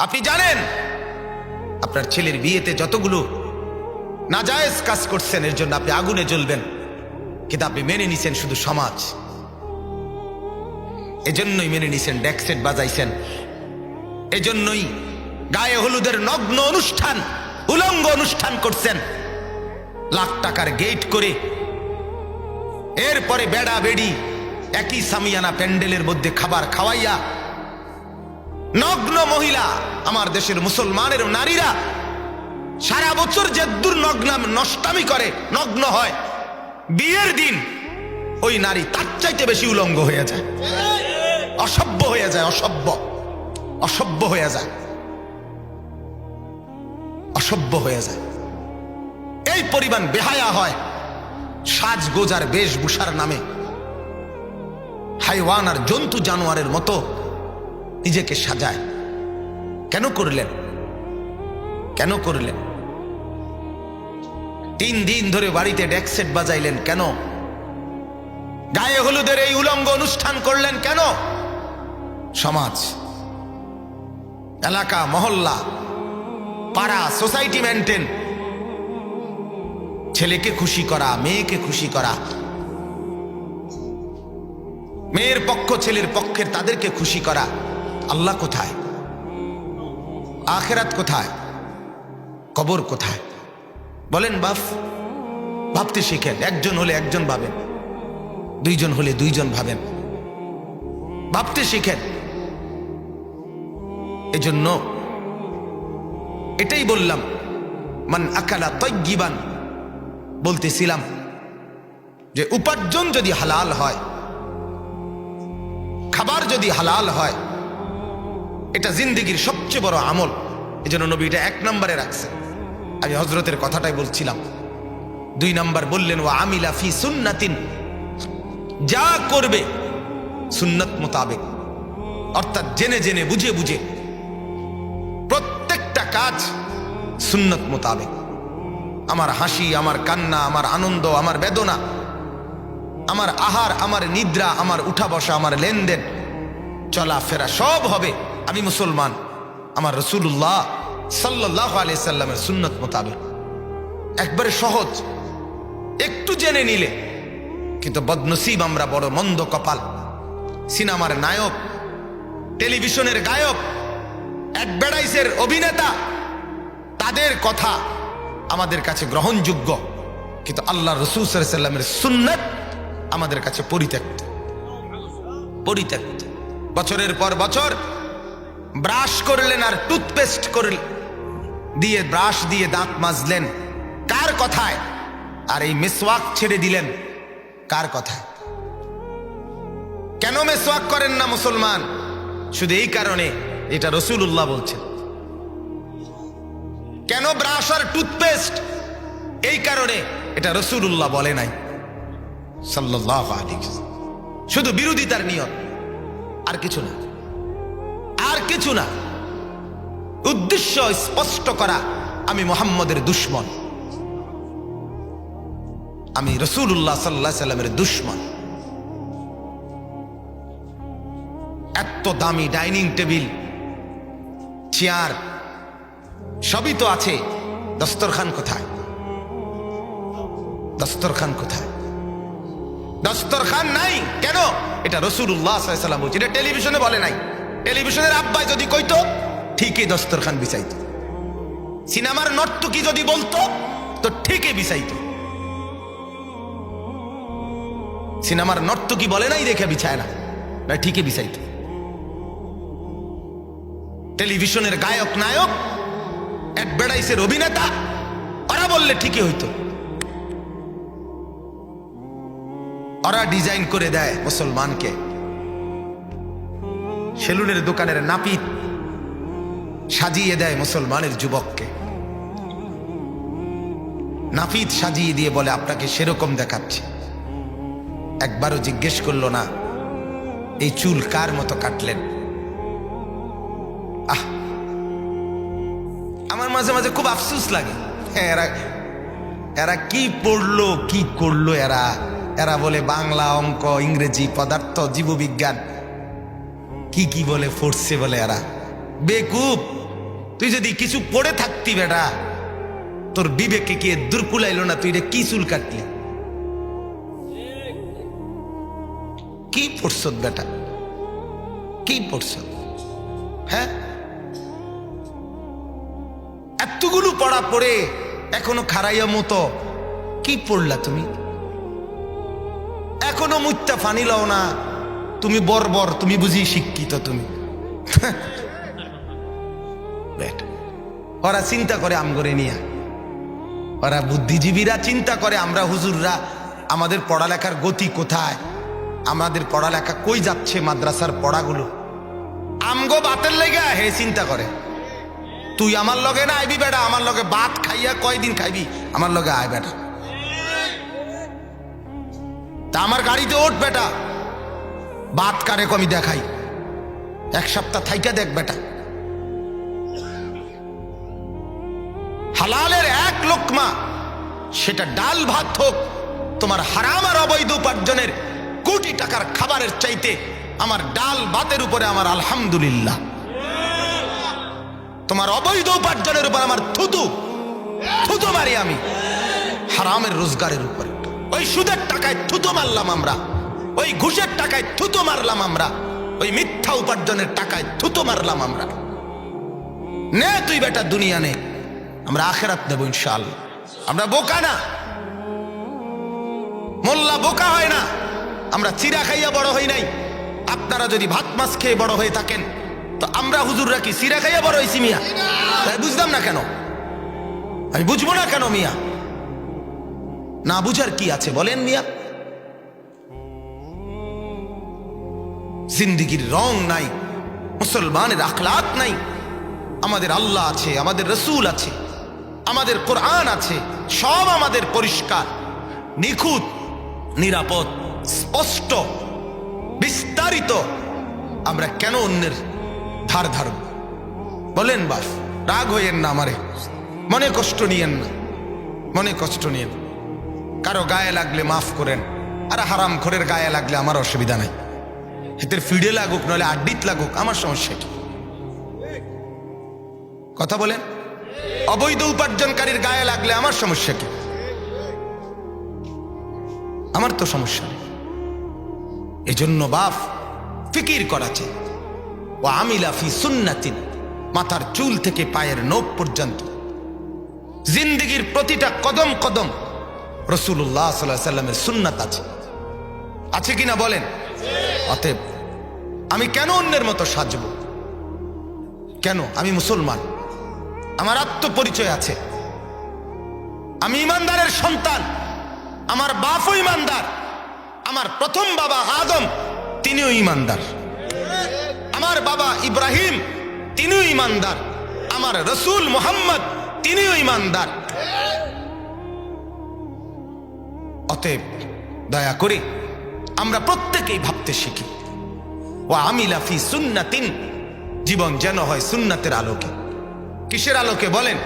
আপনি জানেন আপনার ছেলের বিয়েতে যতগুলো নাজায়েজ কাজ করছেন এর জন্য আপনি আগুনে জ্বলবেন, কিন্তু আপনি মেনে নিছেন শুধু সমাজ। এজন্যই মেনে নিছেন, ডেকসেট বাজাইছেন, এজন্যই গায়ে হলুদের নগ্ন অনুষ্ঠান, উলঙ্গ অনুষ্ঠান করছেন লাখ টাকার গেট করে। এরপরে বেড়া বেড়ি একই সামিয়ানা প্যান্ডেলের মধ্যে খাবার খাওয়াইয়া নগ্ন মহিলা, আমার দেশের মুসলমানের নারীরা সারা বছর যে দুর্নগ্নাম নষ্টামি করে, নগ্ন হয়, বিয়ের দিন ওই নারী তার চাইতে বেশি উলঙ্গ হয়ে যায়, অসভ্য হয়ে যায়, অসভ্য হয়ে যায়, অসভ্য হয়ে যায়। এই পরিমাণ বেহায়া হয় সাজগোজার বেশভূষার নামে, হাইওয়ান আর জন্তু জানোয়ারের মতো নিজেকে সাজায়। কেন করলেন? কেন করলেন? 3 দিন ধরে বাড়িতে ডেকসেট বাজাইলেন কেন? গায়ে হলুদের এই উলঙ্গ অনুষ্ঠান করলেন কেন? সমাজ, এলাকা, মহল্লা, পাড়া, সোসাইটি মেনটেন, ছেলেকে খুশি করা, মেয়েকে খুশি করা, মেয়ের পক্ষ ছেলের পক্ষের তাদেরকে খুশি করা। আল্লাহ কোথায়? আখিরাত কোথায়? কবর কোথায়? বলেন বাপ, ভাবতে শিখেন। একজন হলে একজন ভাবেন, 2 জন হলে 2 জন ভাবেন, ভাবতে শিখেন। এজন্য এটাই বললাম, মান আকালা তাইয়িবান, বলতেছিলাম যে উপার্জন যদি হালাল হয়, খাবার যদি হালাল হয়, এটা জিন্দেগির সবচেয়ে বড় আমল। এজন্য নবী এটা 1 নম্বরে রাখছেন। আমি হযরতের কথাটাই বলছিলাম। 2 নম্বর বললেন ওয়া আমিলা ফি সুন্নাতিন, যা করবে সুন্নাত মোতাবেক, অর্থাৎ জেনে জেনে বুঝে বুঝে প্রত্যেকটা কাজ সুন্নাত মোতাবেক। আমার হাসি, আমার কান্না, আমার আনন্দ, আমার বেদনা, আমার আহার, আমার নিদ্রা, আমার উঠা বসা, আমার লেনদেন, চলাফেরা সব হবে আমি মুসলমান আমার রাসূলুল্লাহ সাল্লাল্লাহু আলাইহি সাল্লামের সুন্নাত মোতাবেক। একবারে সহজ, একটু জেনে নিলে। কিন্তু বদনসিব আমরা, বড় মন্দ কপাল। সিনেমার নায়ক, টেলিভিশনের গায়ক, অ্যাডভার্টাইজের অভিনেতা, তাদের কথা আমাদের কাছে গ্রহণযোগ্য, কিন্তু আল্লাহ রাসূল সাল্লাল্লাহু আলাইহি সাল্লামের সুন্নাত আমাদের কাছে পরিত্যক্ত। বছরের পর বছর ব্রাশ করলেন আর টুথপেস্ট করলেন দিয়ে, ব্রাশ দিয়ে দাঁত মাজলেন কার কথায়? আর এই মিসওয়াক ছেড়ে দিলেন কার কথায়? কেন মিসওয়াক করেন না মুসলমান? শুধু এই কারণে, এটা রাসূলুল্লাহ বলছেন। কেন ব্রাশ আর টুথপেস্ট? এই কারণে, এটা রাসূলুল্লাহ বলে নাই সাল্লাল্লাহু আলাইহি ওয়াসাল্লাম। শুধু বিরোধিতার নিয়ত, আর কিছু না, আর কিছু না। উদ্দেশ্য স্পষ্ট করা, আমি মুহাম্মদের দুশমন, আমি রাসূলুল্লাহ সাল্লাল্লাহু আলাইহি ওয়াসাল্লামের দুশমন। এত দামি ডাইনিং টেবিল, চেয়ার সবই তো আছে, দস্তরখান কোথায়? দস্তরখান কোথায়? দস্তরখান নাই কেন? এটা রাসূলুল্লাহ সাল্লাল্লাহু আলাইহি ওয়াসাল্লাম বলছে, এটা টেলিভিশনে বলে নাই। টেলিভিশনের আব্বাই যদি কইতো ঠিকই দস্তরখান বিছাইতো, সিনেমার নর্তকী যদি বলতো তো ঠিকই বিছাইতো। সিনেমার নর্তকী বলে নাই দেখে বিছায় না, ঠিকই বিছাইতো। টেলিভিশনের গায়ক নায়ক, অ্যাডভার্টাইজের অভিনেতা, ওরা বললে ঠিকই হইতো। ওরা ডিজাইন করে দেয় মুসলমানকে। সেলুনের দোকানের নাপিত সাজিয়ে দেয় মুসলমানের যুবককে। নাপিত সাজিয়ে দিয়ে বলে আপনাকে সেরকম দেখাচ্ছে। একবারও জিজ্ঞেস করলো না এই চুল কার মতো কাটলেন। আমার মাঝে মাঝে খুব আফসোস লাগে, এরা কি পড়লো, কি করলো এরা। এরা বলে বাংলা, অঙ্ক, ইংরেজি, পদার্থ, জীববিজ্ঞান, কি কি বলে পড়ছে বলে। এরা বেকুব, তুই যদি কিছু পড়ে থাকতি বেটা, তোর বিবেকে কি দুর্কুলাইলো না? তুই রে কি চুল কাটলি? কি পড়ছ বেটা, কি পড়ছ? হ্যাঁ, এতগুলো পড়া পড়ে এখনো খারাইয়া মতো কি পড়লা তুমি? এখনো মুত্তা ফানি লও না তুমি? বর্বর, তুমি বুঝি শিক্ষিত তুমি? বেটা, ওরা চিন্তা করে আমগরে নিয়া, ওরা বুদ্ধিজীবীরা চিন্তা করে আমরা হুজুররা আমাদের পড়ালেখার গতি কোথায়, আমাদের পড়ালেখা কই যাচ্ছে, মাদ্রাসার পড়াগুলো আমগো বাতের লেগে হে চিন্তা করে। তুই আমার লগে না আইবি বেটা, আমার লগে ভাত খাইয়া কয়দিন খাইবি, আমার লগে আয় বেটা। তা আমার গাড়িতে ওঠ বেটা, ভাত কারে কমি দেখাই, এক সপ্তাহ থাইকা দেখ বেটা। হালালের এক লোকমা, সেটা ডাল ভাত হোক, তোমার হারাম আর অবৈধ উপার্জনের কোটি টাকার খাবারের চাইতে আমার ডাল ভাতের উপরে আমার আলহামদুলিল্লাহ। তোমার অবৈধ উপার্জনের উপর আমার থুতু থুতু মারি আমি, হারামের রোজগারের উপরে। ওই সুদের টাকায় থুতু মারলাম আমরা, ওই ঘুষের টাকায় থুতু মারলাম আমরা, ওই মিথ্যা উপার্জনের টাকায় থুতু মারলাম আমরা। নে তুই বেটা দুনিয়া নে, আমরা আখেরাত নেব ইনশাআল্লাহ। আমরা বোকা না, মোল্লা বোকা হয় না, আমরা চিরা খাইয়া বড় হই নাই। আপনারা যদি ভাত মাছ খেয়ে বড় হয়ে থাকেন, তো আমরা হুজুররা কি চিরা খাইয়া বড় হয়েছি মিয়া? তাই বুঝলাম না কেন, আমি বুঝবো না কেন মিয়া? না বুঝার কি আছে বলেন মিয়া? জিন্দিগির রং নাই, মুসলমানের আখলাক নাই। আমাদের আল্লাহ আছে, আমাদের রসুল আছে, আমাদের কোরআন আছে, সব আমাদের পরিষ্কার, নিখুঁত, নিরাপদ, স্পষ্ট, বিস্তারিত। আমরা কেন অন্যের ধার ধারব? বলেন বাস, রাগ হইয়েন না, আমারে মনে কষ্ট নিয়েন না, মনে কষ্ট নিয়েন। কারো গায়ে লাগলে মাফ করেন, আর হারাম খোরের গায়ে লাগলে আমার অসুবিধা নাই। হেতের ফিডে লাগুক নলে আড্ডিত লাগুক, আমার সমস্যা কি? কথা বলেন। অবৈধ উপার্জনকারীর গায়ে লাগলে আমার সমস্যা কি? আমার তো সমস্যা নেই। এজন্য বাপ ফিকির করা চাই। ও আমিলা ফি সুন্নাতিন, মাথার চুল থেকে পায়ের নখ পর্যন্ত জিন্দেগির প্রতিটা কদম কদম রাসূলুল্লাহ সাল্লাল্লাহু আলাইহি ওয়াসাল্লামের সুন্নাত আছে, আছে কিনা বলেন? অতএব আমি কেন অন্যের মতো সাজব? কেন? আমি মুসলমান, আমার আত্মপরিচয় আছে, আমি ইমানদারের সন্তান, আমার বাপও ইমানদার, আমার প্রথম বাবা আদম তিনিও ইমানদার, আমার বাবা ইব্রাহিম তিনিও ইমানদার, আমার রসুল মুহাম্মদ তিনিও ইমানদার। অতএব দয়া করে আমরা প্রত্যেকেই ভাবতে শিখি। ও আমিলা ফি সুন্নাতিন, জীবন যেন হয় সুন্নাতের আলোকে। কিসের আলোকে বলেন?